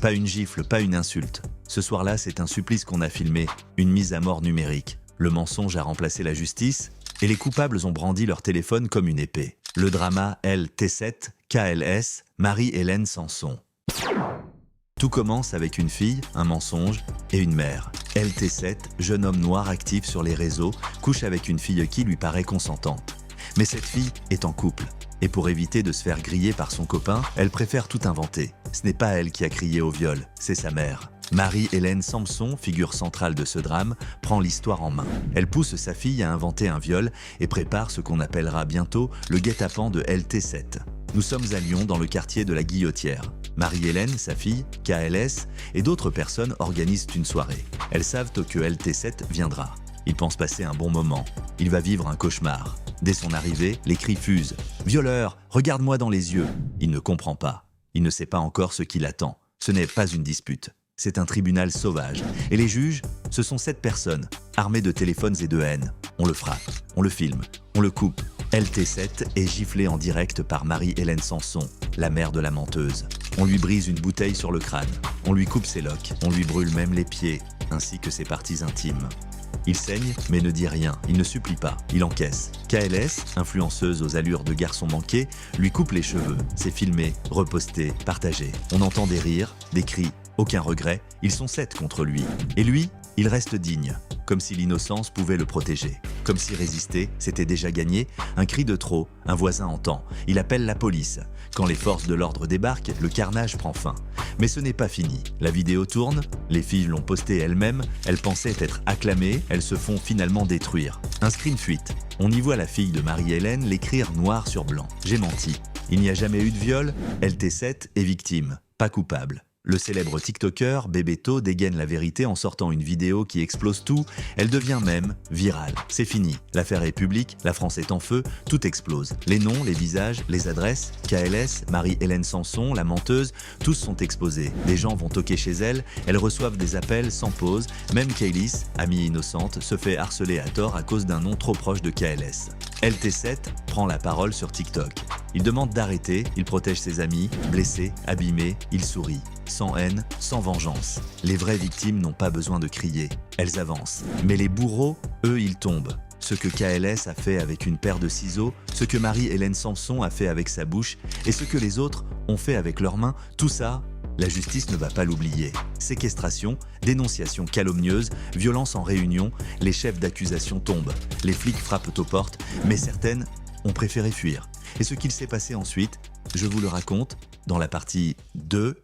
Pas une gifle, pas une insulte. Ce soir-là, c'est un supplice qu'on a filmé, une mise à mort numérique. Le mensonge a remplacé la justice et les coupables ont brandi leur téléphone comme une épée. Le drama LT7, KLS, Marie-Hélène Sanson. Tout commence avec une fille, un mensonge et une mère. LT7, jeune homme noir actif sur les réseaux, couche avec une fille qui lui paraît consentante. Mais cette fille est en couple. Et pour éviter de se faire griller par son copain, elle préfère tout inventer. Ce n'est pas elle qui a crié au viol, c'est sa mère. Marie-Hélène Sanson, figure centrale de ce drame, prend l'histoire en main. Elle pousse sa fille à inventer un viol et prépare ce qu'on appellera bientôt le guet-apens de LT7. Nous sommes à Lyon, dans le quartier de la Guillotière. Marie-Hélène, sa fille, KLS et d'autres personnes organisent une soirée. Elles savent que LT7 viendra. Il pense passer un bon moment. Il va vivre un cauchemar. Dès son arrivée, les cris fusent. « Violeur, regarde-moi dans les yeux !» Il ne comprend pas. Il ne sait pas encore ce qui l'attend. Ce n'est pas une dispute. C'est un tribunal sauvage. Et les juges, ce sont 7 personnes, armées de téléphones et de haine. On le frappe, on le filme, on le coupe. LT7 est giflé en direct par Marie-Hélène Sanson, la mère de la menteuse. On lui brise une bouteille sur le crâne. On lui coupe ses loques. On lui brûle même les pieds, ainsi que ses parties intimes. Il saigne, mais ne dit rien. Il ne supplie pas. Il encaisse. KLS, influenceuse aux allures de garçon manqué, lui coupe les cheveux. C'est filmé, reposté, partagé. On entend des rires, des cris, aucun regret. Ils sont 7 contre lui. Et lui, il reste digne. Comme si l'innocence pouvait le protéger. Comme si résister, c'était déjà gagné. Un cri de trop, un voisin entend. Il appelle la police. Quand les forces de l'ordre débarquent, le carnage prend fin. Mais ce n'est pas fini. La vidéo tourne, les filles l'ont postée elles-mêmes, elles pensaient être acclamées, elles se font finalement détruire. Un screen fuite. On y voit la fille de Marie-Hélène l'écrire noir sur blanc. J'ai menti. Il n'y a jamais eu de viol, LT7 est victime, pas coupable. Le célèbre TikToker Bébéto dégaine la vérité en sortant une vidéo qui explose tout, elle devient même virale. C'est fini, l'affaire est publique, la France est en feu, tout explose. Les noms, les visages, les adresses, KLS, Marie-Hélène Sanson, la menteuse, tous sont exposés. Des gens vont toquer chez elle, elles reçoivent des appels sans pause, même Kaylis, amie innocente, se fait harceler à tort à cause d'un nom trop proche de KLS. LT7 prend la parole sur TikTok. Il demande d'arrêter, il protège ses amis, blessés, abîmés, il sourit. Sans haine, sans vengeance. Les vraies victimes n'ont pas besoin de crier, elles avancent. Mais les bourreaux, eux, ils tombent. Ce que KLS a fait avec une paire de ciseaux, ce que Marie-Hélène Sanson a fait avec sa bouche, et ce que les autres ont fait avec leurs mains, tout ça, la justice ne va pas l'oublier. Séquestration, dénonciation calomnieuse, violence en réunion, les chefs d'accusation tombent. Les flics frappent aux portes, mais certaines ont préféré fuir. Et ce qu'il s'est passé ensuite, je vous le raconte dans la partie 2